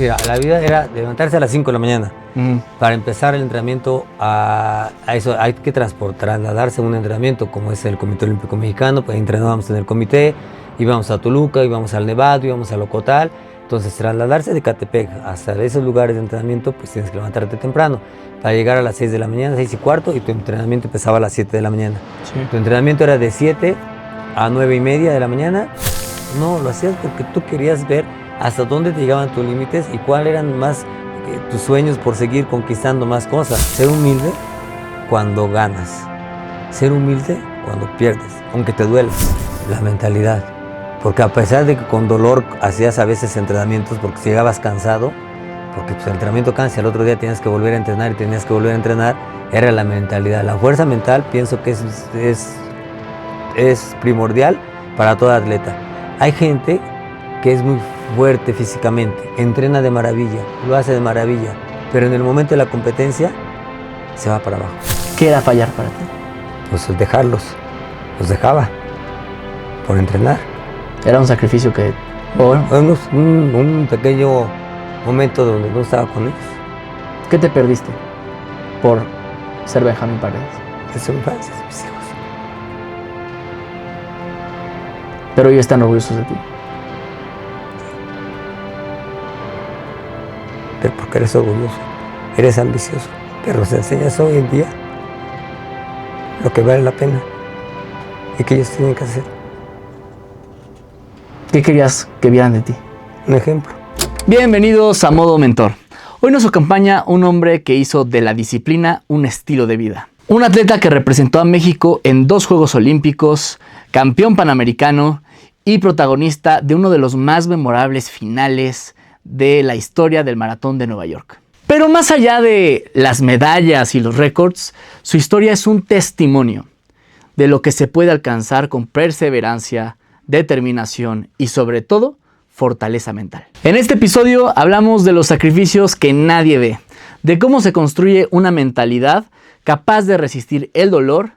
Mira, la vida era levantarse a las 5 de la mañana. Para empezar el entrenamiento, a eso hay que trasladarse a un entrenamiento como es el Comité Olímpico Mexicano. Pues entrenábamos en el comité, íbamos a Toluca, íbamos al Nevado, íbamos a Locotal. Entonces trasladarse de Catepec hasta esos lugares de entrenamiento, pues tienes que levantarte temprano para llegar a las 6 de la mañana, 6:15, y tu entrenamiento empezaba a las 7 de la mañana. Sí. Tu entrenamiento era de 7 a 9:30 de la mañana. No, lo hacías porque tú querías ver hasta dónde te llegaban tus límites y cuáles eran más tus sueños por seguir conquistando más cosas. Ser humilde cuando ganas, ser humilde cuando pierdes, aunque te duela. La mentalidad, porque a pesar de que con dolor hacías a veces entrenamientos porque llegabas cansado, porque pues, el entrenamiento cansa, el otro día tenías que volver a entrenar y tenías que volver a entrenar, era la mentalidad. La fuerza mental pienso que es primordial para todo atleta. Hay gente que es muy fuerte físicamente, entrena de maravilla, lo hace de maravilla, pero en el momento de la competencia se va para abajo. ¿Qué era fallar para ti? Pues dejarlos, los dejaba por entrenar. Era un sacrificio que... Bueno, un pequeño momento donde no estaba con ellos. ¿Qué te perdiste por ser Benjamín Paredes? Es su infancia, mis hijos. Pero ellos están orgullosos de ti. Pero porque eres orgulloso, eres ambicioso, pero nos enseñas hoy en día lo que vale la pena y que ellos tienen que hacer. ¿Qué querías que vieran de ti? Un ejemplo. Bienvenidos a Modo Mentor. Hoy nos acompaña un hombre que hizo de la disciplina un estilo de vida. Un atleta que representó a México en 2 Juegos Olímpicos, campeón panamericano y protagonista de uno de los más memorables finales de la historia del Maratón de Nueva York. Pero más allá de las medallas y los récords, su historia es un testimonio de lo que se puede alcanzar con perseverancia, determinación y sobre todo, fortaleza mental. En este episodio hablamos de los sacrificios que nadie ve, de cómo se construye una mentalidad capaz de resistir el dolor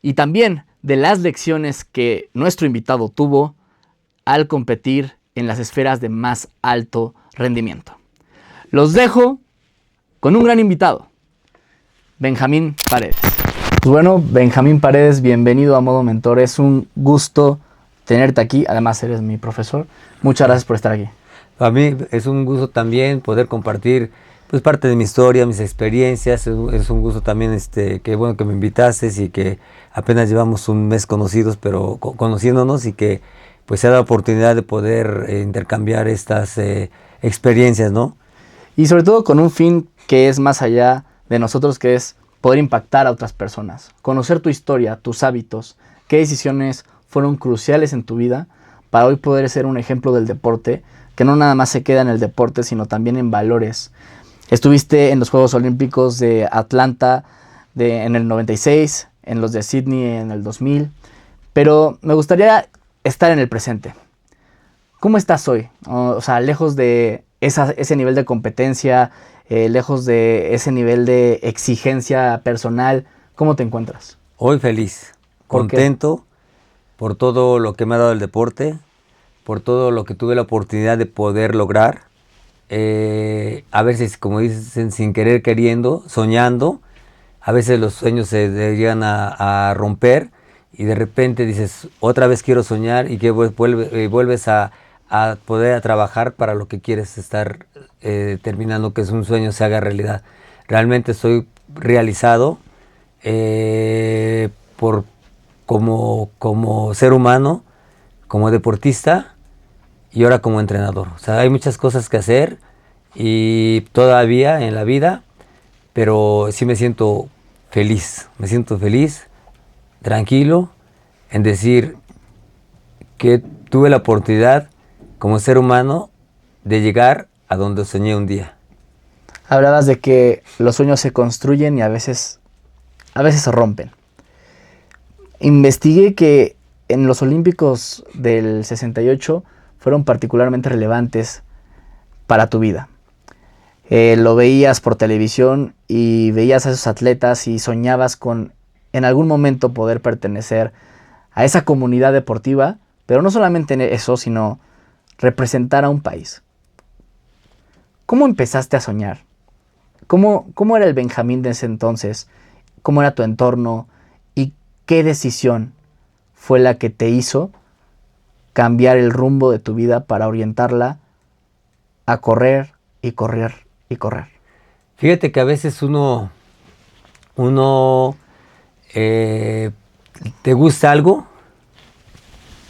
y también de las lecciones que nuestro invitado tuvo al competir en las esferas de más alto rendimiento. Los dejo con un gran invitado, Benjamín Paredes. Pues bueno, Benjamín Paredes, bienvenido a Modo Mentor. Es un gusto tenerte aquí. Además, eres mi profesor. Muchas gracias por estar aquí. A mí es un gusto también poder compartir pues parte de mi historia, mis experiencias. Es un gusto también que bueno que me invitaste y que apenas llevamos un mes conocidos, pero conociéndonos y que pues se da la oportunidad de poder intercambiar estas experiencias, ¿no? Y sobre todo con un fin que es más allá de nosotros, que es poder impactar a otras personas, conocer tu historia, tus hábitos, qué decisiones fueron cruciales en tu vida para hoy poder ser un ejemplo del deporte, que no nada más se queda en el deporte, sino también en valores. Estuviste en los Juegos Olímpicos de Atlanta en el 96, en los de Sydney en el 2000, pero me gustaría estar en el presente. ¿Cómo estás hoy? O sea, lejos de ese nivel de competencia, lejos de ese nivel de exigencia personal, ¿cómo te encuentras? Hoy feliz, contento por todo lo que me ha dado el deporte, por todo lo que tuve la oportunidad de poder lograr. A veces, como dicen, sin querer queriendo, soñando, a veces los sueños se llegan a romper y de repente dices, otra vez quiero soñar y que vuelves a poder trabajar para lo que quieres estar terminando, que es un sueño se haga realidad. Realmente estoy realizado como ser humano, como deportista y ahora como entrenador. O sea, hay muchas cosas que hacer y todavía en la vida, pero sí me siento feliz, tranquilo, en decir que tuve la oportunidad como ser humano de llegar a donde soñé un día. Hablabas de que los sueños se construyen y a veces se rompen. Investigué que en los Olímpicos del 68 fueron particularmente relevantes para tu vida. Lo veías por televisión y veías a esos atletas y soñabas con en algún momento poder pertenecer a esa comunidad deportiva, pero no solamente en eso, sino representar a un país. ¿Cómo empezaste a soñar? ¿Cómo era el Benjamín de ese entonces? ¿Cómo era tu entorno? ¿Y qué decisión fue la que te hizo cambiar el rumbo de tu vida para orientarla a correr y correr y correr? Fíjate que a veces uno te gusta algo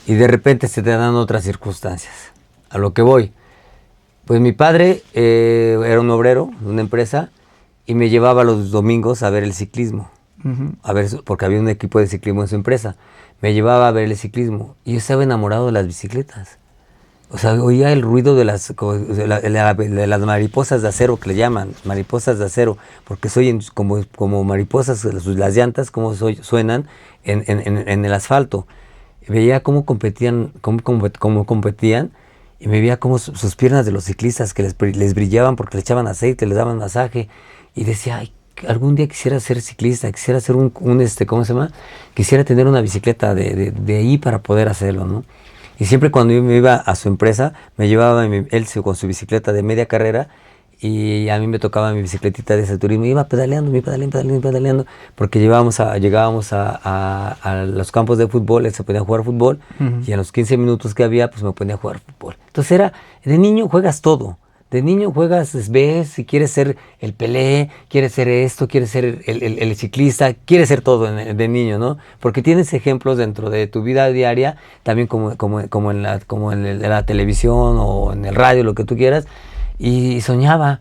y de repente se te dan otras circunstancias. A lo que voy. Pues mi padre era un obrero de una empresa y me llevaba los domingos a ver el ciclismo. A ver, porque había un equipo de ciclismo en su empresa. Me llevaba a ver el ciclismo y yo estaba enamorado de las bicicletas. O sea, oía el ruido de las mariposas de acero, que le llaman, mariposas de acero, porque soy como mariposas, las llantas, como suenan en el asfalto. Veía cómo competían, cómo competían, y me veía cómo sus piernas de los ciclistas que les brillaban porque le echaban aceite, les daban masaje, y decía, ay, algún día quisiera ser ciclista, quisiera ser ¿cómo se llama? Quisiera tener una bicicleta de ahí para poder hacerlo, ¿no? Y siempre cuando yo me iba a su empresa, me llevaba él con su bicicleta de media carrera y a mí me tocaba mi bicicletita de ese turismo. Iba pedaleando, porque llegábamos a los campos de fútbol, él se ponía a jugar fútbol, y en los 15 minutos que había, pues me ponía a jugar fútbol. Entonces de niño juegas todo. De niño juegas, ves, si quieres ser el Pelé, quieres ser esto, quieres ser el ciclista, quieres ser todo de niño, ¿no? Porque tienes ejemplos dentro de tu vida diaria, también como en la televisión o en el radio, lo que tú quieras, y soñaba.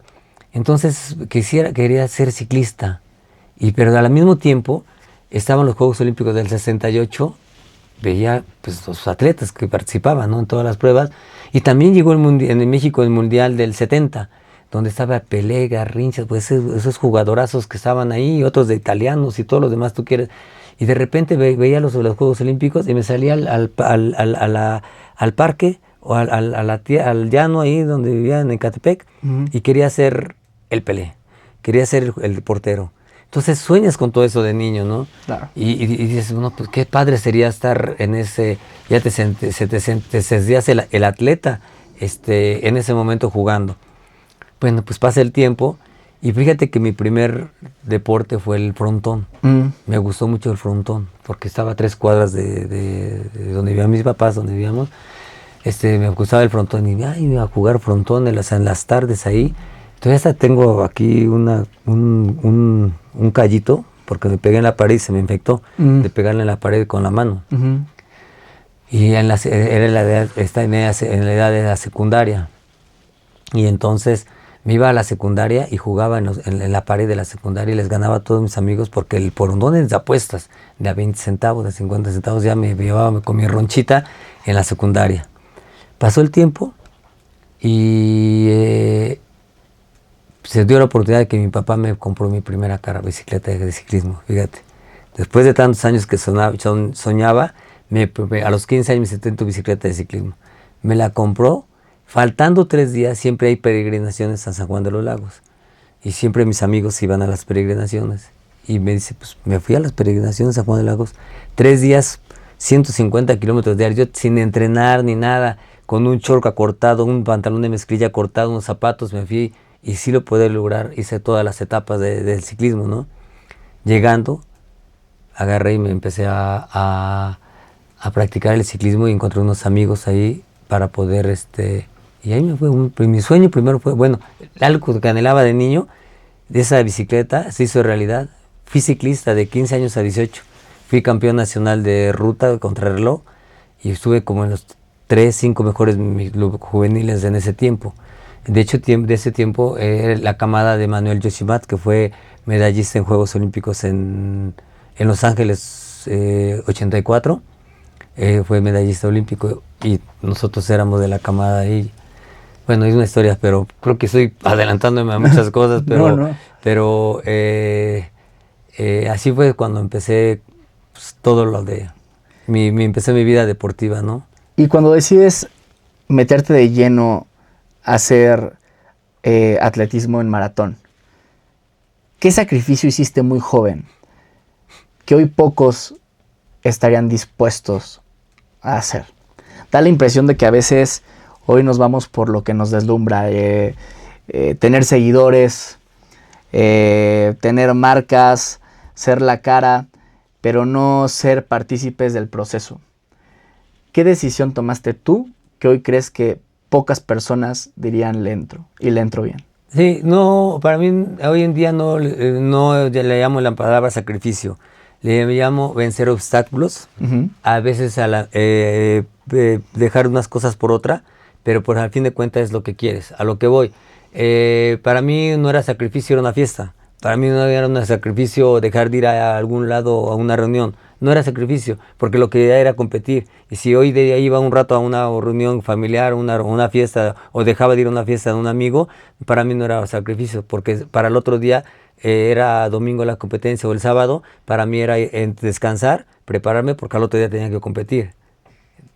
Entonces quería ser ciclista, pero al mismo tiempo estaban los Juegos Olímpicos del 68, veía pues los atletas que participaban, ¿no?, en todas las pruebas, y también llegó en México el Mundial del 70, donde estaba Pelé, Garrincha, pues esos jugadorazos que estaban ahí, otros de italianos y todos los demás tú quieres, y de repente veía los Juegos Olímpicos y me salía al parque o al llano ahí donde vivía en Ecatepec, y quería ser el Pelé, quería ser el portero. Entonces sueñas con todo eso de niño, ¿no? Claro. Y dices, bueno, pues qué padre sería estar en ese, ya te sentías el atleta en ese momento jugando. Bueno, pues pasa el tiempo y fíjate que mi primer deporte fue el frontón. Me gustó mucho el frontón, porque estaba a 3 cuadras de donde vivían mis papás, donde vivíamos. Me gustaba el frontón y iba a jugar frontón en las tardes ahí. Entonces hasta tengo aquí un callito, porque me pegué en la pared y se me infectó de pegarle en la pared con la mano. Y era en la edad de la secundaria. Y entonces me iba a la secundaria y jugaba en la pared de la secundaria y les ganaba a todos mis amigos, porque el porondón de apuestas de a 20 centavos, de 50 centavos, ya me llevaba con mi ronchita en la secundaria. Pasó el tiempo y se dio la oportunidad de que mi papá me compró mi primera bicicleta de ciclismo, fíjate. Después de tantos años que soñaba, a los 15 años me senté en tu bicicleta de ciclismo. Me la compró, faltando 3 días, siempre hay peregrinaciones a San Juan de los Lagos. Y siempre mis amigos iban a las peregrinaciones. Y me dice, pues me fui a las peregrinaciones a San Juan de los Lagos. 3 días, 150 kilómetros diarios, yo sin entrenar ni nada, con un short acortado, un pantalón de mezclilla cortado, unos zapatos, me fui. Y sí lo pude lograr, hice todas las etapas del ciclismo, ¿no? Llegando, agarré y me empecé a practicar el ciclismo y encontré unos amigos ahí para poder, y ahí me fue, mi sueño primero fue, bueno, algo que anhelaba de niño, de esa bicicleta, se hizo realidad. Fui ciclista de 15 años a 18, fui campeón nacional de ruta contrarreloj y estuve como en los 3, 5 mejores juveniles en ese tiempo. De hecho, de ese tiempo, la camada de Manuel Yoshimat, que fue medallista en Juegos Olímpicos en Los Ángeles 84, fue medallista olímpico y nosotros éramos de la camada ahí. Bueno, es una historia, pero creo que estoy adelantándome a muchas cosas, pero así fue cuando empecé pues, todo lo de... empecé mi vida deportiva, ¿no? Y cuando decides meterte de lleno hacer atletismo en maratón, ¿qué sacrificio hiciste muy joven que hoy pocos estarían dispuestos a hacer? Da la impresión de que a veces hoy nos vamos por lo que nos deslumbra, tener seguidores, tener marcas, ser la cara, pero no ser partícipes del proceso. ¿Qué decisión tomaste tú que hoy crees que pocas personas dirían le entro y le entro bien? Sí, no, para mí hoy en día no le llamo la palabra sacrificio, le llamo vencer obstáculos, a veces dejar unas cosas por otra, pero pues al fin de cuentas es lo que quieres, a lo que voy. Para mí no era sacrificio, era una fiesta. Para mí no era un sacrificio dejar de ir a algún lado a una reunión. No era sacrificio, porque lo que quería era competir. Y si hoy de ahí iba un rato a una reunión familiar, una fiesta, o dejaba de ir a una fiesta de un amigo, para mí no era sacrificio, porque para el otro día era domingo la competencia o el sábado, para mí era descansar, prepararme, porque al otro día tenía que competir.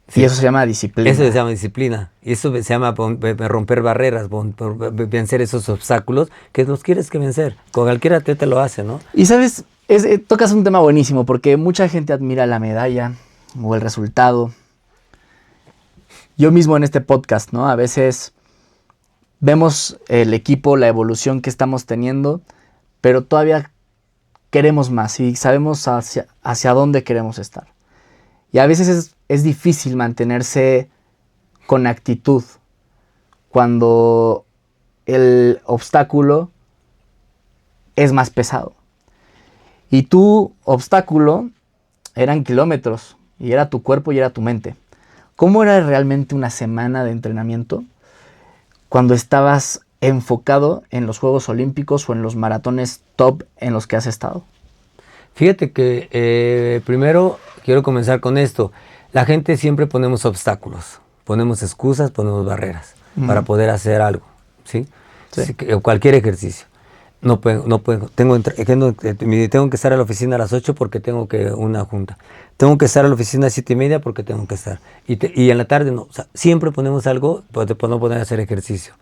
Sí. Y eso se llama disciplina. Eso se llama disciplina. Y eso se llama romper barreras, vencer esos obstáculos que los quieres que vencer. Con cualquiera te lo hace, ¿no? Y sabes, tocas un tema buenísimo porque mucha gente admira la medalla o el resultado. Yo mismo en este podcast, ¿no? A veces vemos el equipo, la evolución que estamos teniendo, pero todavía queremos más y sabemos hacia dónde queremos estar. Y a veces es difícil mantenerse con actitud cuando el obstáculo es más pesado. Y tu obstáculo eran kilómetros, y era tu cuerpo y era tu mente. ¿Cómo era realmente una semana de entrenamiento cuando estabas enfocado en los Juegos Olímpicos o en los maratones top en los que has estado? Fíjate que primero quiero comenzar con esto. La gente siempre ponemos obstáculos, ponemos excusas, ponemos barreras para poder hacer algo, ¿sí? Sí, cualquier ejercicio. No puedo, tengo que estar a la oficina a las 8 porque tengo una junta. Tengo que estar a la oficina a 7:30 porque tengo que estar. Y en la tarde no. O sea, siempre ponemos algo para no poder hacer ejercicio.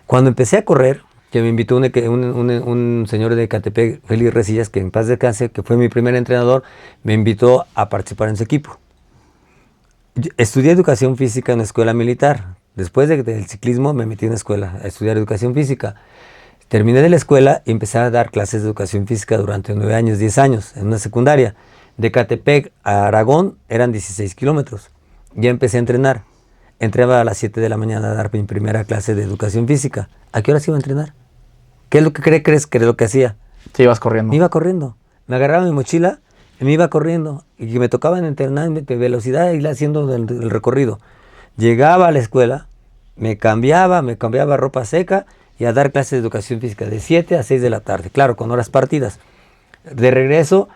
Cuando empecé a correr, que me invitó un señor de Ecatepec, Félix Resillas, que en paz descanse, que fue mi primer entrenador, me invitó a participar en su equipo. Estudié educación física en una escuela militar. Después del ciclismo me metí en una escuela a estudiar educación física. Terminé de la escuela y empecé a dar clases de educación física durante 9 años, 10 años, en una secundaria. De Ecatepec a Aragón eran 16 kilómetros. Ya empecé a entrenar. Entraba a las 7 de la mañana a dar mi primera clase de educación física. ¿A qué horas iba a entrenar? ¿Qué es lo que crees que era lo que hacía? Te ibas corriendo. Me iba corriendo. Me agarraba mi mochila y me iba corriendo. Y me tocaba entrenar de velocidad y ir haciendo el recorrido. Llegaba a la escuela, me cambiaba ropa seca y a dar clases de educación física de 7 a 6 de la tarde. Claro, con horas partidas. De regreso,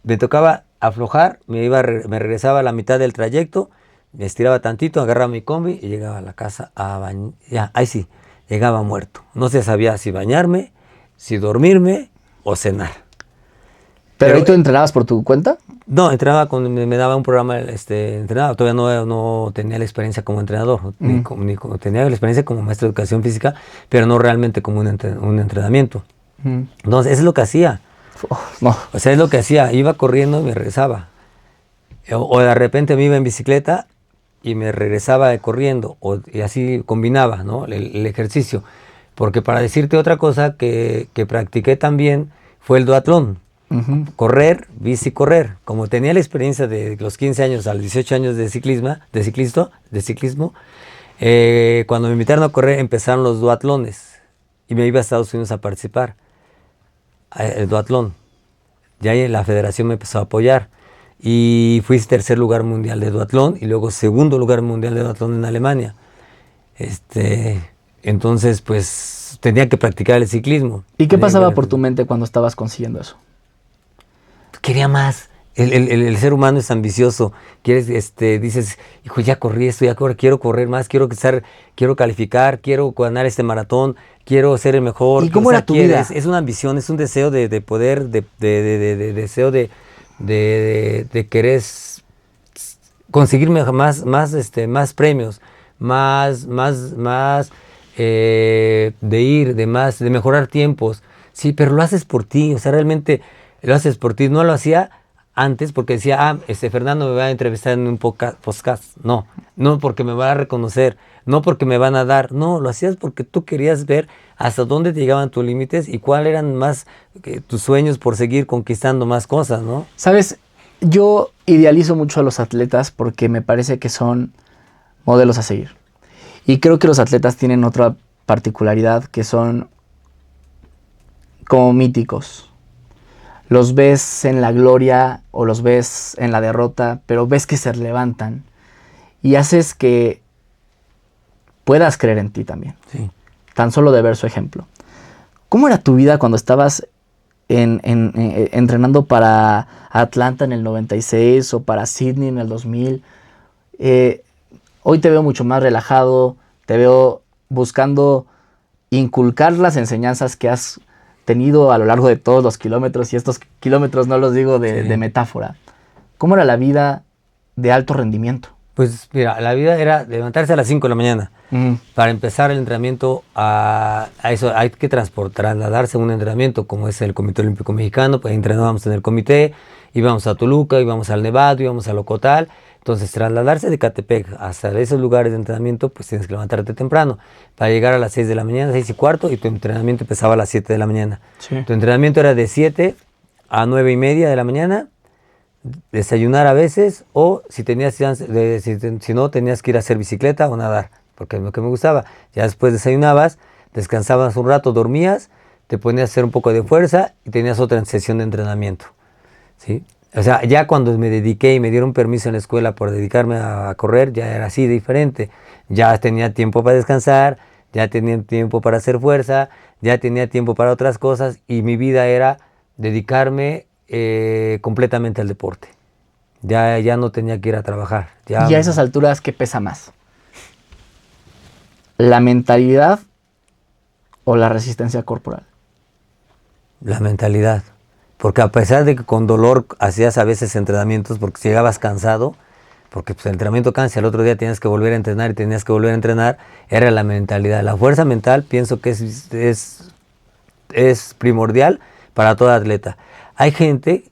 me tocaba aflojar, me regresaba a la mitad del trayecto, me estiraba tantito, agarraba mi combi y llegaba a la casa a bañar. Ya, ahí sí, llegaba muerto. No se sabía si bañarme, si dormirme o cenar. ¿Pero ahí tú entrenabas por tu cuenta? No, entrenaba me daba un programa, entrenaba. Todavía no tenía la experiencia como entrenador, tenía la experiencia como maestro de educación física, pero no realmente como un entrenamiento. Entonces, eso es lo que hacía. No. O sea, es lo que hacía. Iba corriendo y me regresaba. O de repente me iba en bicicleta y me regresaba corriendo. Y así combinaba, ¿no? el ejercicio. Porque para decirte otra cosa que practiqué también fue el duatlón. Correr, bici, correr. Como tenía la experiencia de los 15 años a los 18 años de ciclismo, cuando me invitaron a correr empezaron los duatlones y me iba a Estados Unidos a participar. El duatlón. Ya ahí la federación me empezó a apoyar y fui tercer lugar mundial de duatlón y luego segundo lugar mundial de duatlón en Alemania. Entonces, pues tenía que practicar el ciclismo. ¿Y qué pasaba por tu mente cuando estabas consiguiendo eso? Quería más. El ser humano es ambicioso. Dices, hijo, ya corrí esto, quiero correr más, quiero calificar, quiero ganar este maratón, quiero ser el mejor. ¿Y cómo era tu vida? Es una ambición, es un deseo de poder, deseo de querer conseguir más premios, de mejorar tiempos. Sí, pero lo haces por ti, o sea, realmente lo haces por ti. No lo hacía antes porque decía, Fernando me va a entrevistar en un podcast. No, no porque me van a reconocer, no porque me van a dar, no, lo hacías porque tú querías ver hasta dónde te llegaban tus límites y cuáles eran más tus sueños por seguir conquistando más cosas, ¿no? Sabes, yo idealizo mucho a los atletas porque me parece que son modelos a seguir. Y creo que los atletas tienen otra particularidad que son como míticos. Los ves en la gloria o los ves en la derrota, pero ves que se levantan y haces que puedas creer en ti también. Sí. Tan solo de ver su ejemplo. ¿Cómo era tu vida cuando estabas entrenando para Atlanta en el 96 o para Sydney en el 2000? Hoy te veo mucho más relajado, te veo buscando inculcar las enseñanzas que has tenido a lo largo de todos los kilómetros, y estos kilómetros no los digo de metáfora. ¿Cómo era la vida de alto rendimiento? Pues mira, la vida era levantarse a las 5 de la mañana. Para empezar el entrenamiento, a eso hay que trasladarse a un entrenamiento como es el Comité Olímpico Mexicano, pues entrenábamos en el comité, íbamos a Toluca, íbamos al Nevado, íbamos al Ocotal. Entonces, trasladarse de Catepec hasta esos lugares de entrenamiento, pues tienes que levantarte temprano para llegar a las 6 de la mañana, 6:15, y tu entrenamiento empezaba a las 7 de la mañana. Sí. Tu entrenamiento era de 7 a 9:30 de la mañana, desayunar a veces, o si tenías si no, tenías que ir a hacer bicicleta o nadar, porque es lo que me gustaba. Ya después desayunabas, descansabas un rato, dormías, te ponías a hacer un poco de fuerza y tenías otra sesión de entrenamiento, ¿sí? O sea, ya cuando me dediqué y me dieron permiso en la escuela por dedicarme a correr, ya era así diferente. Ya tenía tiempo para descansar, ya tenía tiempo para hacer fuerza, ya tenía tiempo para otras cosas, y mi vida era dedicarme completamente al deporte. Ya no tenía que ir a trabajar. Y a esas alturas, ¿qué pesa más? ¿La mentalidad o la resistencia corporal? La mentalidad. Porque a pesar de que con dolor hacías a veces entrenamientos porque llegabas cansado, porque pues, el entrenamiento cansa, el otro día tenías que volver a entrenar y tenías que volver a entrenar, era la mentalidad. La fuerza mental pienso que es primordial para todo atleta. Hay gente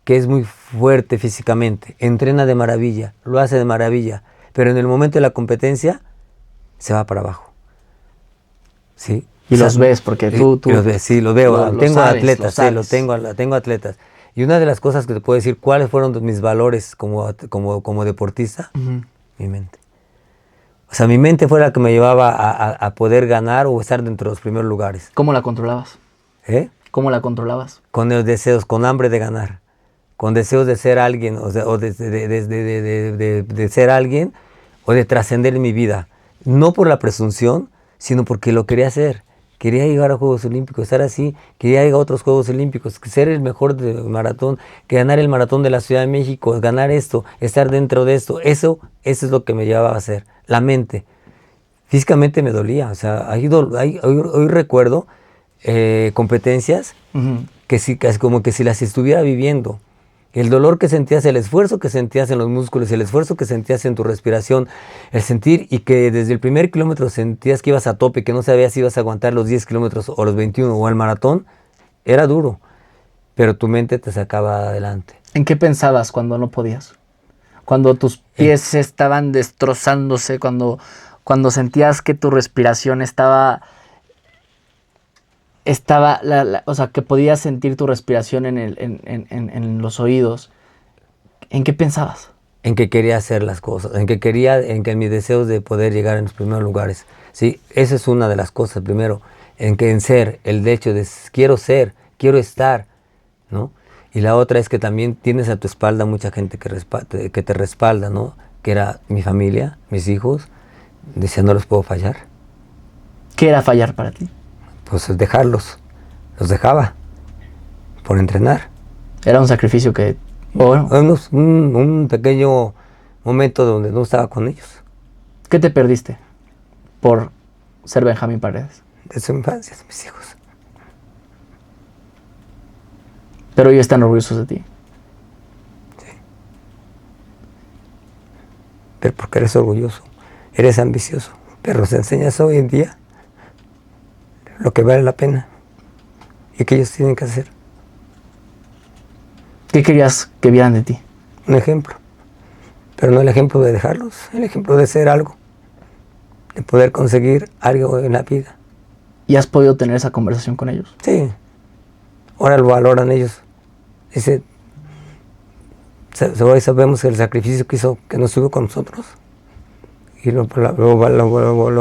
que es muy fuerte físicamente, entrena de maravilla, lo hace de maravilla, pero en el momento de la competencia se va para abajo. ¿Sí? Y los ves, porque tú los ves, sí, los veo. Tengo sabes, atletas, tengo atletas. Y una de las cosas que te puedo decir, ¿cuáles fueron mis valores como deportista? Mi mente. O sea, mi mente fue la que me llevaba a poder ganar o estar dentro de los primeros lugares. ¿Cómo la controlabas? ¿Cómo la controlabas? Con los deseos, con hambre de ganar, con deseos de ser alguien, o de ser alguien, o de trascender en mi vida. No por la presunción, sino porque lo quería hacer. Quería llegar a Juegos Olímpicos, estar así, quería llegar a otros Juegos Olímpicos, ser el mejor de maratón, que ganar el maratón de la Ciudad de México, ganar esto, estar dentro de esto. Eso es lo que me llevaba a hacer, la mente. Físicamente me dolía, o sea, hoy recuerdo competencias que sí, casi como que si las estuviera viviendo. El dolor que sentías, el esfuerzo que sentías en los músculos, el esfuerzo que sentías en tu respiración, el sentir, y que desde el primer kilómetro sentías que ibas a tope, que no sabías si ibas a aguantar los 10 kilómetros o los 21 o el maratón, era duro, pero tu mente te sacaba adelante. ¿En qué pensabas cuando no podías? Cuando tus pies estaban destrozándose, cuando sentías que tu respiración estaba o sea, que podías sentir tu respiración en los oídos. ¿En qué pensabas? En que quería hacer las cosas, en que mis deseos de poder llegar en los primeros lugares. Sí, esa es una de las cosas, primero, en ser, el hecho de quiero ser, quiero estar, ¿no? Y la otra es que también tienes a tu espalda mucha gente que te respalda, ¿no? Que era mi familia, mis hijos, decía, no los puedo fallar. ¿Qué era fallar para ti? Pues dejarlos, los dejaba por entrenar. Era un sacrificio que... Bueno, un pequeño momento donde no estaba con ellos. ¿Qué te perdiste por ser Benjamín Paredes? De su infancia, de mis hijos. Pero ellos están orgullosos de ti. Sí. Pero porque eres orgulloso, eres ambicioso, pero los enseñas hoy en día lo que vale la pena y que ellos tienen que hacer. ¿Qué querías que vieran de ti? Un ejemplo. pero no el ejemplo de dejarlos, el ejemplo de ser algo, de poder conseguir algo en la vida. ¿Y has podido tener esa conversación con ellos? Sí, ahora lo valoran ellos. Dice, hoy sabemos el sacrificio que hizo, que no estuvo con nosotros, y lo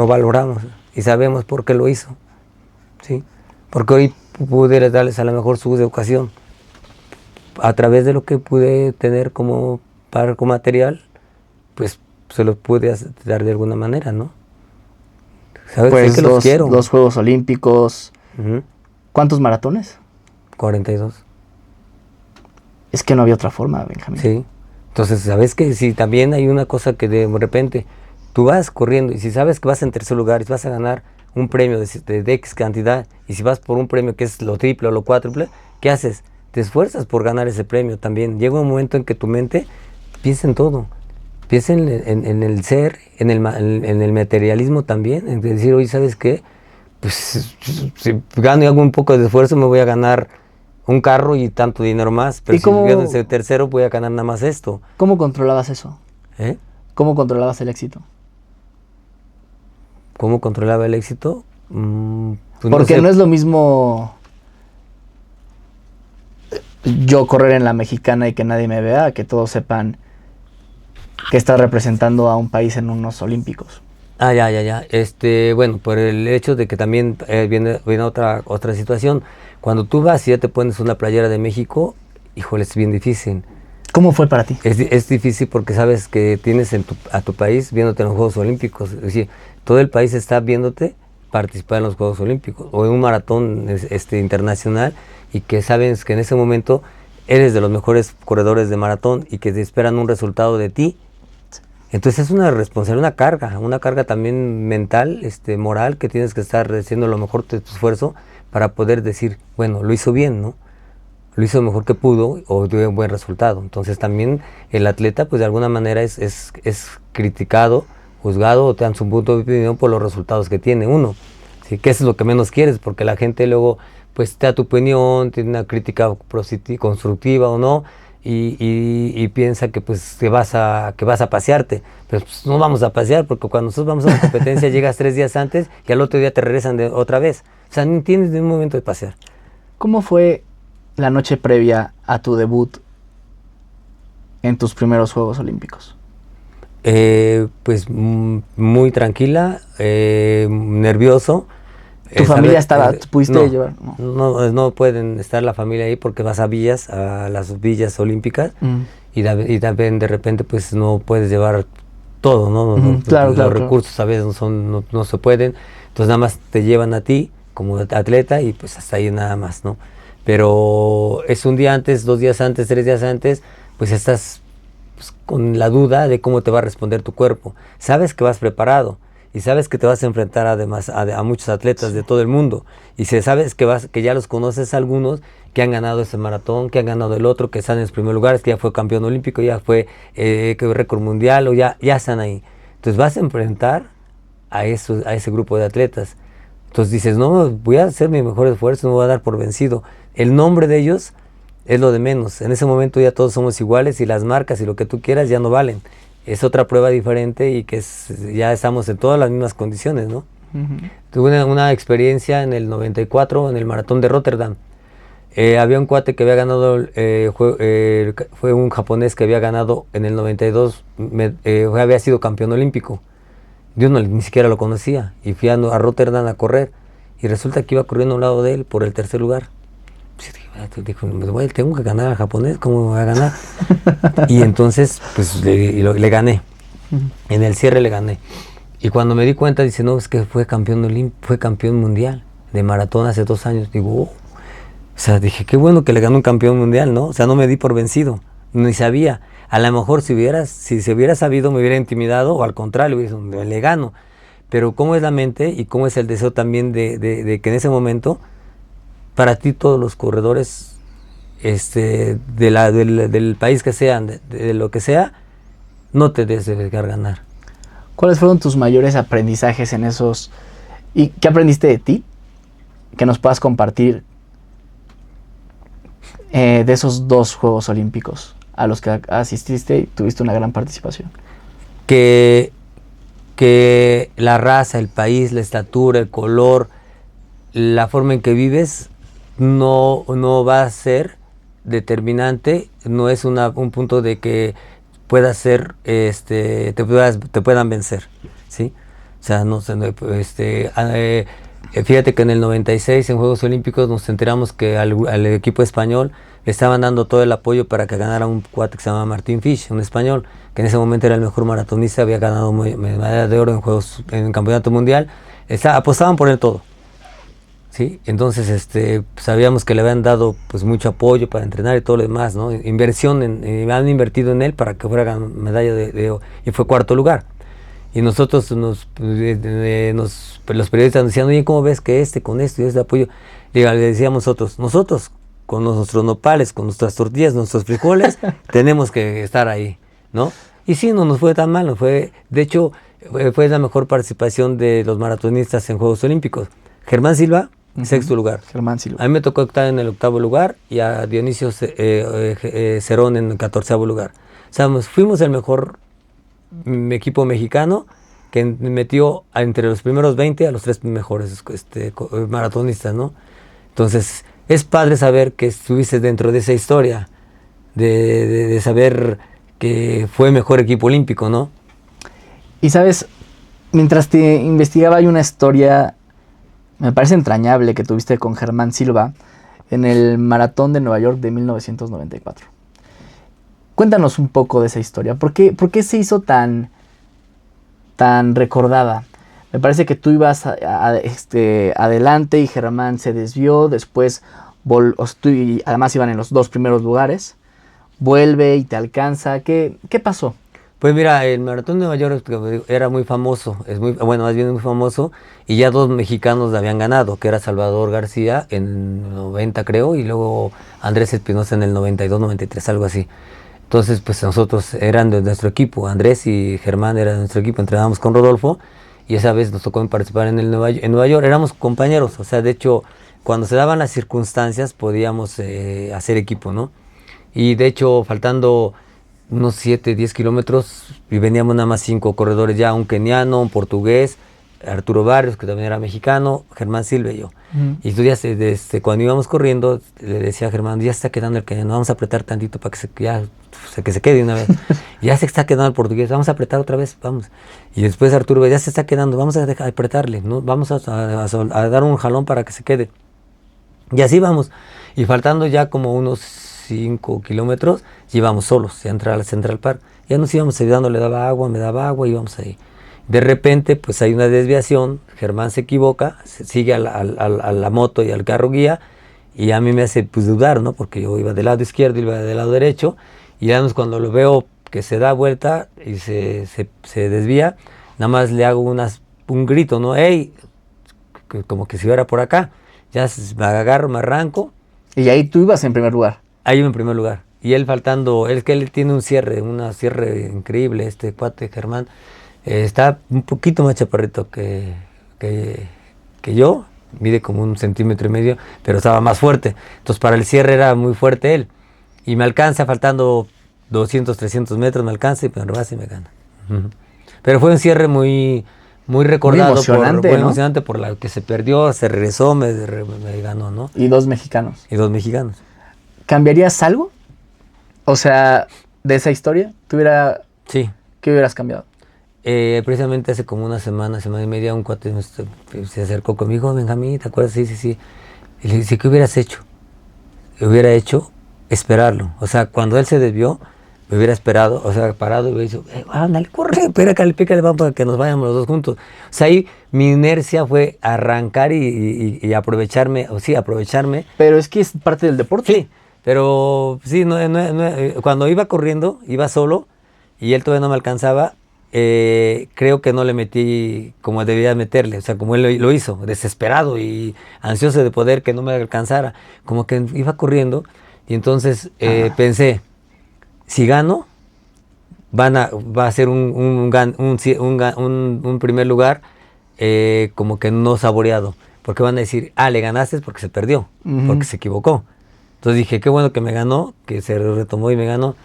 valoramos, y sabemos por qué lo hizo, ¿sí? Porque hoy pude darles a lo mejor su educación, a través de lo que pude tener como material, pues se los pude dar de alguna manera, ¿no? ¿Sabes? Pues sé que los quiero. 2 Juegos Olímpicos. ¿Cuántos maratones? 42. Es que no había otra forma, Benjamín. Sí. Entonces, ¿sabes que si también hay una cosa que de repente tú vas corriendo y si sabes que vas en tercer lugar y vas a ganar un premio de X cantidad, y si vas por un premio que es lo triple o lo cuádruple, ¿qué haces? Te esfuerzas por ganar ese premio también. Llega un momento en que tu mente piensa en todo. Piensa en el ser, en el materialismo también, en decir, oye, ¿sabes qué? Pues si gano y hago un poco de esfuerzo, me voy a ganar un carro y tanto dinero más, pero si gano ese tercero, voy a ganar nada más esto. ¿Cómo controlabas eso? ¿Cómo controlabas el éxito? ¿Cómo controlaba el éxito? Pues porque no es lo mismo yo correr en la Mexicana y que nadie me vea, que todos sepan que estás representando a un país en unos olímpicos. Ya. Bueno, por el hecho de que también viene otra situación. Cuando tú vas y ya te pones una playera de México, híjole, es bien difícil. ¿Cómo fue para ti? Es difícil porque sabes que tienes a tu país viéndote en los Juegos Olímpicos. Es decir, todo el país está viéndote participar en los Juegos Olímpicos o en un maratón internacional, y que sabes que en ese momento eres de los mejores corredores de maratón y que te esperan un resultado de ti. Entonces es una responsabilidad, una carga también mental, moral, que tienes que estar haciendo lo mejor de tu esfuerzo para poder decir, bueno, lo hizo bien, ¿no? Lo hizo mejor que pudo o dio un buen resultado. Entonces también el atleta, pues de alguna manera es criticado, juzgado, o te dan su punto de opinión por los resultados que tiene uno. ¿Sí? Que eso es lo que menos quieres, porque la gente luego pues te da tu opinión, tiene una crítica constructiva o no, y piensa que pues que vas a pasearte, pero pues no vamos a pasear, porque cuando nosotros vamos a una competencia llegas 3 días antes y al otro día te regresan otra vez. O sea, no tienes ni un momento de pasear. ¿Cómo fue la noche previa a tu debut en tus primeros Juegos Olímpicos? Pues muy tranquila, nervioso. ¿Tu familia estaba? ¿Pudiste llevar? No pueden estar la familia ahí porque vas a villas, a las villas olímpicas, y también de repente pues no puedes llevar todo, ¿no? Claro, los recursos a veces no se pueden, entonces nada más te llevan a ti como atleta y pues hasta ahí nada más, ¿no? Pero es un día antes, 2 días antes, 3 días antes, pues estás pues con la duda de cómo te va a responder tu cuerpo. Sabes que vas preparado y sabes que te vas a enfrentar además a muchos atletas de todo el mundo, y si sabes que ya los conoces algunos que han ganado ese maratón, que han ganado el otro, que están en los primeros lugares, que ya fue campeón olímpico, ya fue récord mundial, o ya están ahí. Entonces vas a enfrentar a ese grupo de atletas. Entonces dices, no, voy a hacer mi mejor esfuerzo, no voy a dar por vencido. El nombre de ellos es lo de menos. En ese momento ya todos somos iguales, y las marcas y lo que tú quieras ya no valen. Es otra prueba diferente, y que ya estamos en todas las mismas condiciones, ¿no? Tuve una experiencia en el 94, en el maratón de Rotterdam. Había un cuate que había ganado, fue un japonés que había ganado en el 92, había sido campeón olímpico. Yo ni siquiera lo conocía, y fui a Rotterdam a correr, y resulta que iba corriendo a un lado de él por el tercer lugar. Dijo, tengo que ganar al japonés, ¿cómo me voy a ganar? Y entonces pues le gané. En el cierre le gané. Y cuando me di cuenta, dice, no, es que fue campeón mundial de maratón hace 2 años. Digo, oh. O sea, dije, qué bueno que le ganó un campeón mundial, ¿no? O sea, no me di por vencido, ni sabía. A lo mejor si se hubiera sabido, me hubiera intimidado, o al contrario, le gano. Pero cómo es la mente y cómo es el deseo también de que en ese momento, para ti todos los corredores del país que sean, de lo que sea, no te debes dejar ganar. ¿Cuáles fueron tus mayores aprendizajes en esos? ¿Y qué aprendiste de ti? Que nos puedas compartir de esos 2 Juegos Olímpicos. a los que asististe y tuviste una gran participación? Que la raza, el país, la estatura, el color, la forma en que vives no va a ser determinante, no es un punto de que puedas ser, te puedan vencer, ¿sí? O sea, no sé, fíjate que en el 96 en Juegos Olímpicos nos enteramos que al equipo español le estaban dando todo el apoyo para que ganara un cuate que se llama Martín Fish, un español, que en ese momento era el mejor maratonista, había ganado medalla de oro en el campeonato mundial, apostaban por él todo. Sí, entonces sabíamos que le habían dado pues mucho apoyo para entrenar y todo lo demás, ¿no? Inversión, han invertido en él para que fuera medalla de oro y fue cuarto lugar. Y nosotros los periodistas nos decían, oye, ¿cómo ves que con esto y este apoyo? Le decíamos nosotros con nuestros nopales, con nuestras tortillas, nuestros frijoles, tenemos que estar ahí, ¿no? Y sí, no nos fue tan mal, de hecho, fue la mejor participación de los maratonistas en Juegos Olímpicos. Germán Silva, sexto lugar. Germán Silva. A mí me tocó estar en el 8º lugar y a Dionisio Cerón en el 14º lugar. O sea, fuimos el mejor equipo mexicano que metió entre los primeros 20 a los 3 mejores maratonistas, ¿no? Entonces, es padre saber que estuviste dentro de esa historia, de saber que fue mejor equipo olímpico, ¿no? Y sabes, mientras te investigaba hay una historia, me parece entrañable, que tuviste con Germán Silva en el Maratón de Nueva York de 1994. Cuéntanos un poco de esa historia. ¿Por qué se hizo tan recordada? Me parece que tú ibas adelante y Germán se desvió, después y además iban en los 2 primeros lugares, vuelve y te alcanza. ¿Qué pasó? Pues mira, el Maratón de Nueva York era muy famoso, más bien muy famoso, y ya 2 mexicanos la habían ganado, que era Salvador García en el 90 creo, y luego Andrés Espinosa en el 92, 93, algo así. Entonces, pues nosotros eran de nuestro equipo, Andrés y Germán eran de nuestro equipo, entrenábamos con Rodolfo, y esa vez nos tocó participar en Nueva York, éramos compañeros, o sea, de hecho, cuando se daban las circunstancias podíamos hacer equipo, ¿no? Y de hecho, faltando unos 7, 10 kilómetros, y veníamos nada más 5 corredores ya, un keniano, un portugués, Arturo Barrios, que también era mexicano, Germán Silva y yo. Y tú ya, cuando íbamos corriendo, le decía a Germán, ya está quedando el keniano, vamos a apretar tantito para que se quede una vez. Ya se está quedando el portugués, vamos a apretar otra vez, vamos. Y después Arturo, ya se está quedando, vamos a apretarle, ¿no? Vamos a dar un jalón para que se quede. Y así vamos. Y faltando ya como unos 5 kilómetros, íbamos solos a entrar al Central Park. Ya nos íbamos ayudando, me daba agua, íbamos ahí. De repente, pues hay una desviación, Germán se equivoca, sigue a la moto y al carro guía, y a mí me hace pues dudar, ¿no? Porque yo iba del lado izquierdo, iba del lado derecho, y ya cuando lo veo que se da vuelta y se desvía, nada más le hago un grito, ¿no? ¡Ey! Como que si fuera por acá. Ya me agarro, me arranco. Y ahí tú ibas en primer lugar. Ahí en primer lugar. Y él faltando, él tiene un cierre increíble, este cuate Germán. Está un poquito más chaparrito que yo, mide como 1,5 centímetros, pero estaba más fuerte. Entonces para el cierre era muy fuerte él. Y me alcanza, faltando 200, 300 metros, me alcanza y me rebasa y me gana. Pero fue un cierre muy recordado, muy emocionante por la que se perdió, se regresó, me ganó, ¿no? Y 2 mexicanos. Y 2 mexicanos. ¿Cambiarías algo? O sea, de esa historia, Sí. ¿Qué hubieras cambiado? Precisamente hace como una semana y media, un cuate se acercó conmigo, Benjamín, ¿te acuerdas? Sí. Y le dije, ¿qué hubieras hecho? Hubiera hecho esperarlo. O sea, cuando él se desvió, me hubiera esperado, o sea, parado y hubiera dicho, ándale, corre, pícale, vamos para que nos vayamos los 2 juntos. O sea, ahí mi inercia fue arrancar y aprovecharme. Pero es que es parte del deporte. Sí, pero sí, cuando iba corriendo, iba solo y él todavía no me alcanzaba. Creo que no le metí como debía meterle, o sea, como él lo hizo, desesperado y ansioso de poder que no me alcanzara, como que iba corriendo y entonces pensé, si gano, va a ser un primer lugar como que no saboreado, porque van a decir, le ganaste porque se perdió, porque se equivocó. Entonces dije, qué bueno que me ganó, que se retomó y me ganó.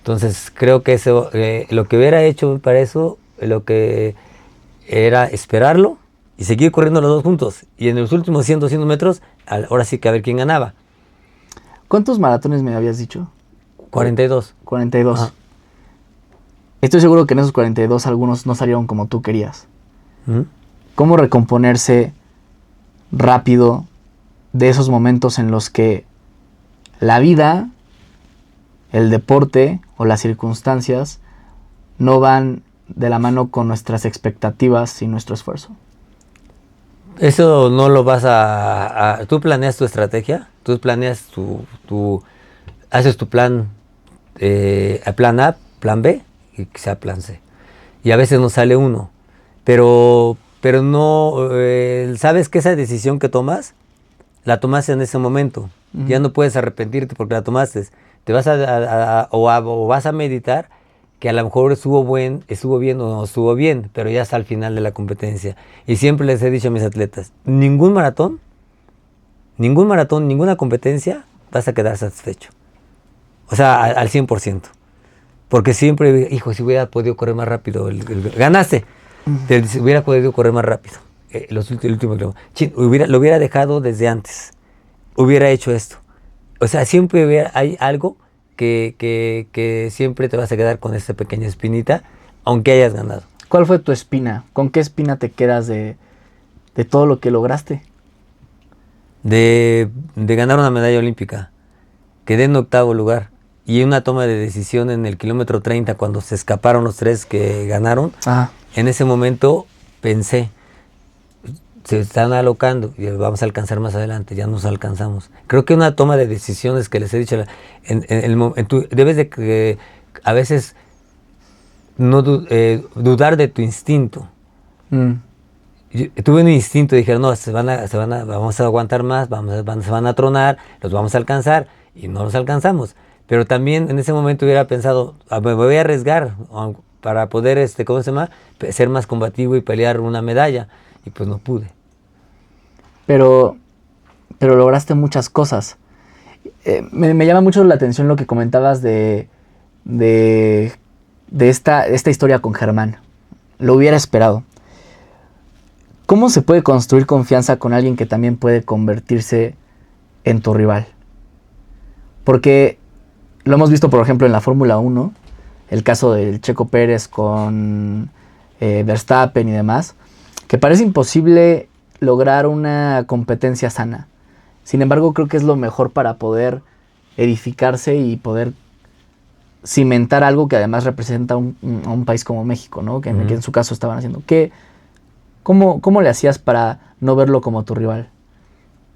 Entonces creo que eso, lo que hubiera hecho para eso, lo que era esperarlo y seguir corriendo los dos juntos. Y en los últimos 100, 200 metros, ahora sí que a ver quién ganaba. ¿Cuántos maratones me habías dicho? 42. 42. Ajá. Estoy seguro que en esos 42 algunos no salieron como tú querías. ¿Mm? ¿Cómo recomponerse rápido de esos momentos en los que la vida, el deporte o las circunstancias no van de la mano con nuestras expectativas y nuestro esfuerzo? Eso no lo vas tú planeas tu estrategia, tú planeas haces tu plan, plan A, plan B y quizá plan C. Y a veces no sale uno, pero no, sabes que esa decisión que tomas, la tomaste en ese momento. Uh-huh. Ya no puedes arrepentirte porque la tomaste. Te vas o vas a meditar que a lo mejor estuvo bien o no estuvo bien, pero ya está al final de la competencia. Y siempre les he dicho a mis atletas, ningún maratón, ninguna competencia vas a quedar satisfecho. O sea, al 100%. Porque siempre, hijo, si hubiera podido correr más rápido, ganaste. Uh-huh. Hubiera podido correr más rápido. El último kilómetro. Lo hubiera dejado desde antes. Hubiera hecho esto. O sea, siempre hay algo que siempre te vas a quedar con esta pequeña espinita, aunque hayas ganado. ¿Cuál fue tu espina? ¿Con qué espina te quedas de todo lo que lograste? De ganar una medalla olímpica. Quedé en 8º lugar. Y una toma de decisión en el kilómetro 30, cuando se escaparon los 3 que ganaron, ajá, en ese momento pensé, se están alocando y vamos a alcanzar más adelante, ya nos alcanzamos. Creo que una toma de decisiones que les he dicho, debes de que a veces no dudar de tu instinto. Tuve un instinto y dije, no, vamos a aguantar más, se van a tronar, los vamos a alcanzar, y no los alcanzamos. Pero también en ese momento hubiera pensado, me voy a arriesgar para poder, ¿cómo se llama? Ser más combativo y pelear una medalla. Y pues no pude. Pero lograste muchas cosas. Me llama mucho la atención lo que comentabas de esta historia con Germán. Lo hubiera esperado. ¿Cómo se puede construir confianza con alguien que también puede convertirse en tu rival? Porque lo hemos visto, por ejemplo, en la Fórmula 1, el caso del Checo Pérez con Verstappen y demás, que parece imposible lograr una competencia sana. Sin embargo, creo que es lo mejor para poder edificarse y poder cimentar algo que además representa a un país como México, ¿no? Que en su caso estaban haciendo. ¿Cómo le hacías para no verlo como tu rival?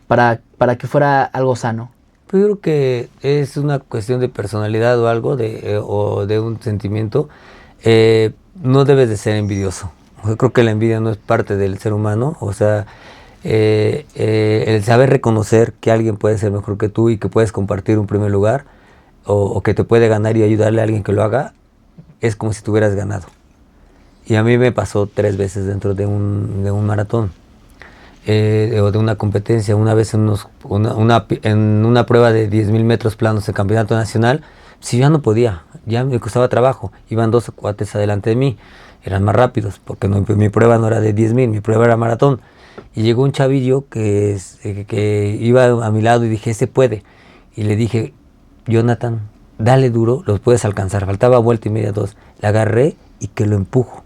Para que fuera algo sano. Pues yo creo que es una cuestión de personalidad o algo, o de un sentimiento. No debes de ser envidioso. Yo creo que la envidia no es parte del ser humano. O sea, el saber reconocer que alguien puede ser mejor que tú y que puedes compartir un primer lugar, o que te puede ganar y ayudarle a alguien que lo haga, es como si tú hubieras ganado. Y a mí me pasó 3 veces dentro de un maratón. O de una competencia, una vez en una prueba de 10,000 metros planos de campeonato nacional, si ya no podía, ya me costaba trabajo, iban 2 cuates adelante de mí, eran más rápidos, porque mi prueba no era de 10,000, mi prueba era maratón, y llegó un chavillo que iba a mi lado y dije, ese puede, y le dije, Jonathan, dale duro, los puedes alcanzar, faltaba vuelta y media, 2, le agarré y que lo empujo,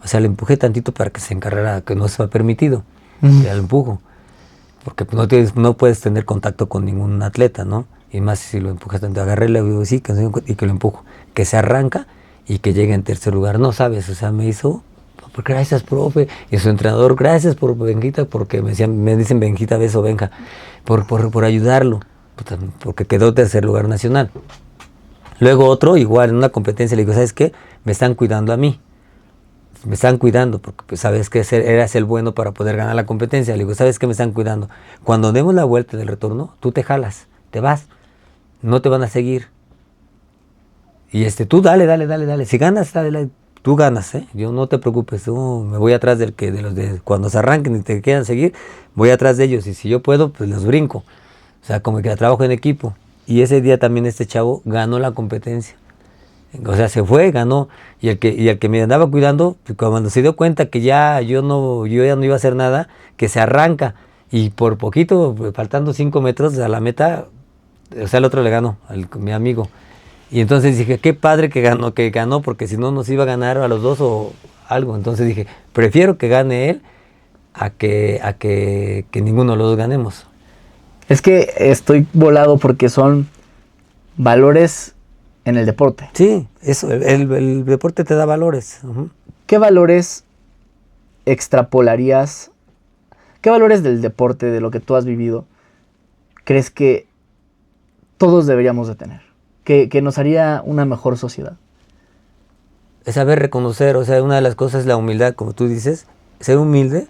o sea, le empujé tantito para que se encarrara, que no estaba permitido. Ya lo empujo, porque no puedes tener contacto con ningún atleta, ¿no? Y más si lo empujas tanto, agarré, le digo sí, y que lo empujo, que se arranca y que llegue en tercer lugar, no sabes, o sea, me hizo, porque gracias, profe, y su entrenador, gracias por Benjita, porque me dicen Benjita, beso, Benja, por ayudarlo, porque quedó tercer lugar nacional. Luego otro, igual, en una competencia, le digo, ¿sabes qué? Me están cuidando a mí. Me están cuidando, porque pues, sabes que eras el bueno para poder ganar la competencia. Le digo, ¿sabes qué? Me están cuidando. Cuando demos la vuelta del retorno, tú te jalas, te vas, no te van a seguir. Y tú dale. Si ganas, dale, tú ganas, ¿eh? Yo no te preocupes, yo me voy atrás de los de cuando se arranquen y te quieran seguir, voy atrás de ellos. Y si yo puedo, pues los brinco. O sea, como que trabajo en equipo. Y ese día también este chavo ganó la competencia. O sea, se fue, ganó. Y el que me andaba cuidando, pues, cuando se dio cuenta que ya yo ya no iba a hacer nada, que se arranca. Y por poquito, faltando 5 metros a la meta, o sea, el otro le ganó, mi amigo. Y entonces dije, qué padre que ganó, porque si no nos iba a ganar a los dos o algo. Entonces dije, prefiero que gane él que ninguno de los dos ganemos. Es que estoy volado porque son valores en el deporte. Sí, eso, el deporte te da valores. Uh-huh. ¿Qué valores extrapolarías? ¿Qué valores del deporte, de lo que tú has vivido, crees que todos deberíamos de tener? Que nos haría una mejor sociedad. Es saber reconocer, o sea, una de las cosas es la humildad, como tú dices, ser humilde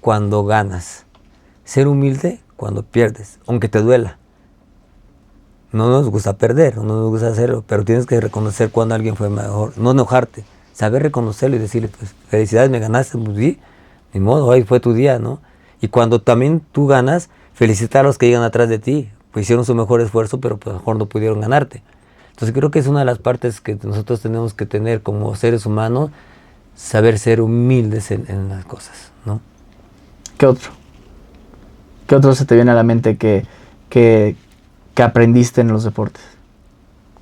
cuando ganas, ser humilde cuando pierdes, aunque te duela. No nos gusta perder, no nos gusta hacerlo, pero tienes que reconocer cuando alguien fue mejor, no enojarte, saber reconocerlo y decirle, pues, felicidades, me ganaste, pues sí, ni modo, hoy fue tu día, ¿no? Y cuando también tú ganas, felicita a los que llegan atrás de ti, pues hicieron su mejor esfuerzo, pero pues a lo mejor no pudieron ganarte. Entonces creo que es una de las partes que nosotros tenemos que tener como seres humanos, saber ser humildes en las cosas, ¿no? ¿Qué otro? ¿Qué otro se te viene a la mente que aprendiste en los deportes?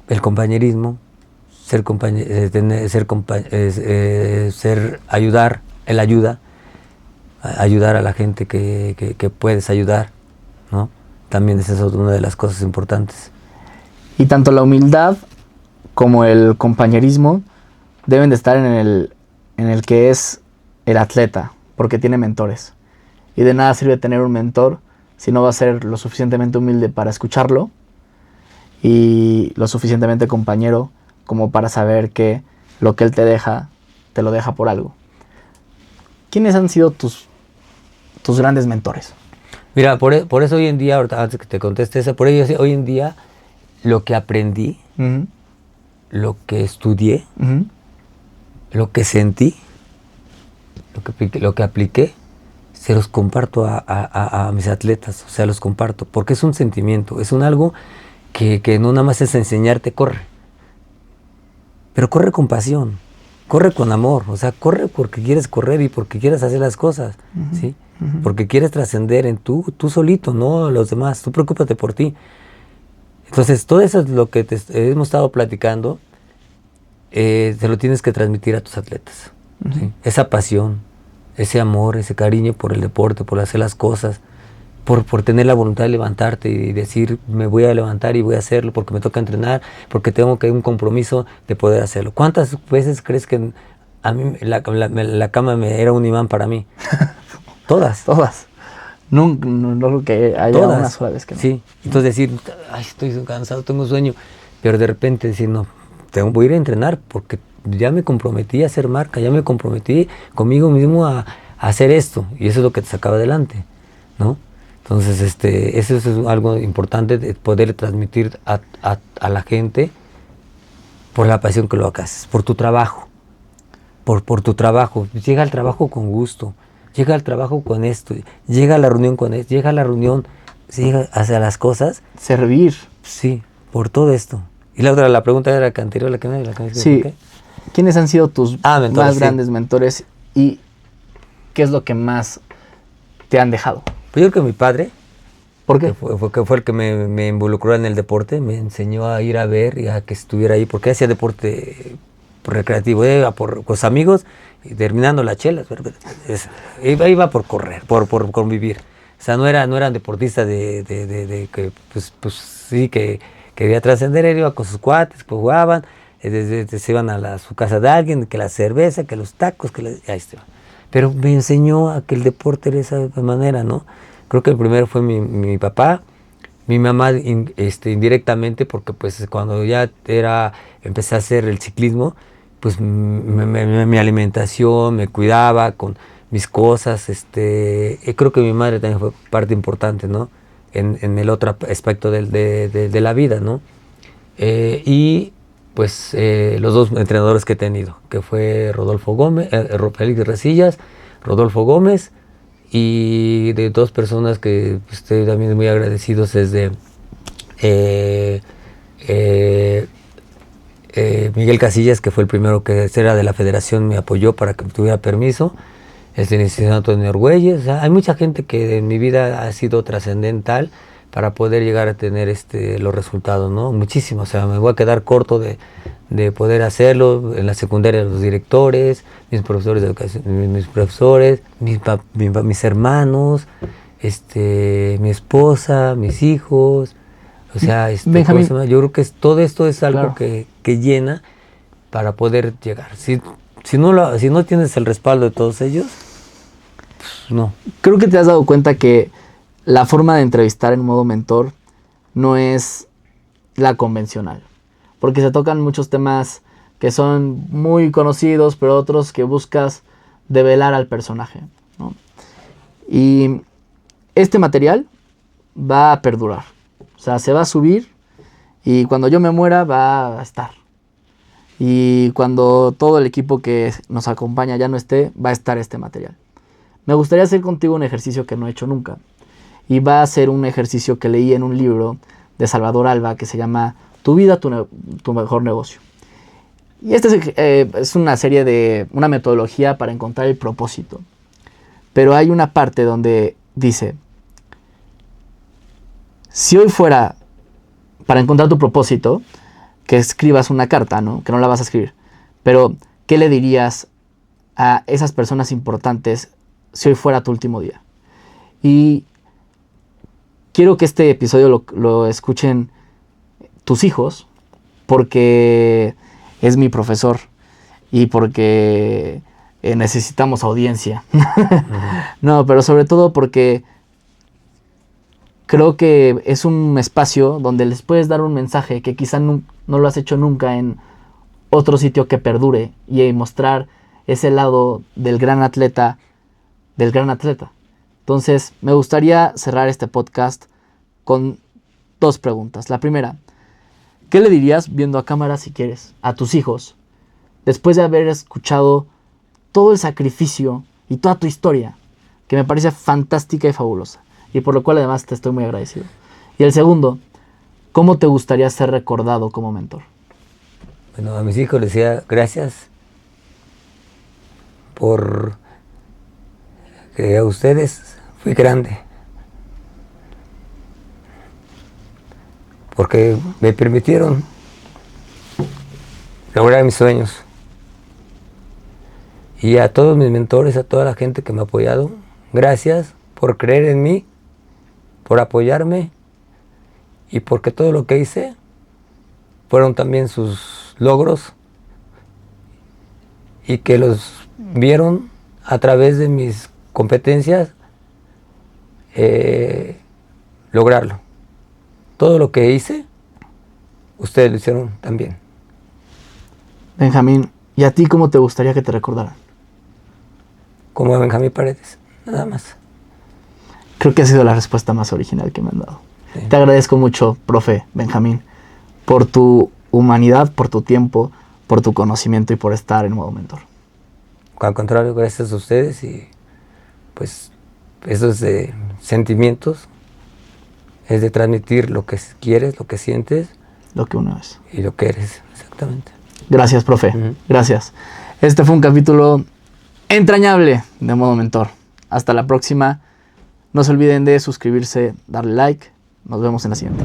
El compañerismo, ayudar, ayudar a la gente que puedes ayudar, ¿no? También esa es una de las cosas importantes. Y tanto la humildad como el compañerismo deben de estar en el que es el atleta, porque tiene mentores. Y de nada sirve tener un mentor si no va a ser lo suficientemente humilde para escucharlo y lo suficientemente compañero como para saber que lo que él te lo deja por algo. ¿Quiénes han sido tus grandes mentores? Mira, por eso hoy en día, ahorita, antes que te conteste eso, por ello hoy en día lo que aprendí, Uh-huh. lo que estudié, Uh-huh. lo que sentí, lo que apliqué, se los comparto a mis atletas, o sea, los comparto, porque es un sentimiento, es algo que no nada más es enseñarte, corre, pero corre con pasión, corre con amor, o sea, corre porque quieres correr y porque quieres hacer las cosas, uh-huh. ¿Sí? Uh-huh. Porque quieres trascender en tú solito, no los demás, tú preocúpate por ti. Entonces, todo eso es lo que hemos estado platicando, te lo tienes que transmitir a tus atletas, uh-huh. ¿Sí? Esa pasión, ese amor, ese cariño por el deporte, por hacer las cosas, por tener la voluntad de levantarte y decir, me voy a levantar y voy a hacerlo porque me toca entrenar, porque tengo que un compromiso de poder hacerlo. ¿Cuántas veces crees que a mí la cama era un imán para mí? Todas. Todas. No creo que haya todas. Una sola vez que no. Sí, entonces decir, ay, estoy cansado, tengo sueño, pero de repente decir, no, voy a ir a entrenar porque ya me comprometí a hacer marca, ya me comprometí conmigo mismo a hacer esto, y eso es lo que te sacaba adelante, ¿no? Entonces, eso es algo importante de poder transmitir a la gente por la pasión que lo hagas, por tu trabajo, por tu trabajo. Llega al trabajo con gusto, llega al trabajo con esto, llega a la reunión con esto, llega a la reunión, llega hacia las cosas. Servir. Sí, por todo esto. Y la pregunta era la anterior, la que sí. ¿Quiénes han sido tus mentores, más grandes mentores y qué es lo que más te han dejado? Pues yo creo que mi padre. ¿Por qué? Que fue el que me involucró en el deporte, me enseñó a ir a ver y a que estuviera ahí, porque hacía deporte recreativo, iba por los amigos y terminando la chela, iba por correr, por convivir. O sea, no eran deportistas de que, pues sí, que quería trascender, iba con sus cuates, que jugaban, se iban a su casa de alguien, que la cerveza, que los tacos, ahí está. Pero me enseñó a que el deporte era de esa manera, ¿no? Creo que el primero fue mi papá, mi mamá indirectamente, porque pues cuando ya empecé a hacer el ciclismo, pues mi alimentación, me cuidaba con mis cosas, creo que mi madre también fue parte importante, ¿no? En el otro aspecto de la vida, ¿no? Y pues los dos entrenadores que he tenido, que fue Rodolfo Gómez, Félix Resillas, Rodolfo Gómez, y de dos personas que estoy también muy agradecidos es de Miguel Casillas, que fue el primero que era de la federación, me apoyó para que tuviera permiso. El licenciado Antonio Argüelles. O sea, hay mucha gente que en mi vida ha sido trascendental para poder llegar a tener los resultados, ¿no? Muchísimo. O sea, me voy a quedar corto de poder hacerlo. En la secundaria, los directores, mis profesores de educación, mis profesores, mis hermanos, mi esposa, mis hijos. O sea, Benjamín, yo creo que todo esto es algo claro, que llena para poder llegar. Si no tienes el respaldo de todos ellos, pues no. creo que te has dado cuenta que la forma de entrevistar en modo mentor no es la convencional, porque se tocan muchos temas que son muy conocidos, pero otros que buscas develar al personaje, ¿no? Y este material va a perdurar, o sea, se va a subir y cuando yo me muera va a estar. Y cuando todo el equipo que nos acompaña ya no esté, va a estar este material. Me gustaría hacer contigo un ejercicio que no he hecho nunca. Y va a ser un ejercicio que leí en un libro de Salvador Alba que se llama Tu vida, tu mejor negocio. Y este es una serie de una metodología para encontrar el propósito. Pero hay una parte donde dice, si hoy fuera para encontrar tu propósito, que escribas una carta, ¿no? Que no la vas a escribir. Pero, ¿qué le dirías a esas personas importantes si hoy fuera tu último día? Y quiero que este episodio lo escuchen tus hijos, porque es mi profesor y porque necesitamos audiencia. No, pero sobre todo porque creo que es un espacio donde les puedes dar un mensaje que quizá no lo has hecho nunca en otro sitio que perdure y mostrar ese lado del gran atleta, Entonces, me gustaría cerrar este podcast con 2 preguntas. La primera, ¿qué le dirías, viendo a cámara si quieres, a tus hijos, después de haber escuchado todo el sacrificio y toda tu historia, que me parece fantástica y fabulosa, y por lo cual además te estoy muy agradecido? Y el segundo, ¿cómo te gustaría ser recordado como mentor? Bueno, a mis hijos les decía gracias por que a ustedes fui grande. Porque me permitieron lograr mis sueños. Y a todos mis mentores, a toda la gente que me ha apoyado, gracias por creer en mí, por apoyarme y porque todo lo que hice fueron también sus logros y que los vieron a través de mis competencias lograrlo. Todo lo que hice, ustedes lo hicieron también. Benjamín, ¿y a ti cómo te gustaría que te recordaran? Como a Benjamín Paredes, nada más. Creo que ha sido la respuesta más original que me han dado. Sí. Te agradezco mucho, profe Benjamín, por tu humanidad, por tu tiempo, por tu conocimiento y por estar en modo mentor. Al contrario, gracias a ustedes y pues esos sentimientos es de transmitir lo que quieres, lo que sientes. Lo que uno es. Y lo que eres, exactamente. Gracias, profe. Gracias. Este fue un capítulo entrañable de Modo Mentor. Hasta la próxima. No se olviden de suscribirse, darle like. Nos vemos en la siguiente.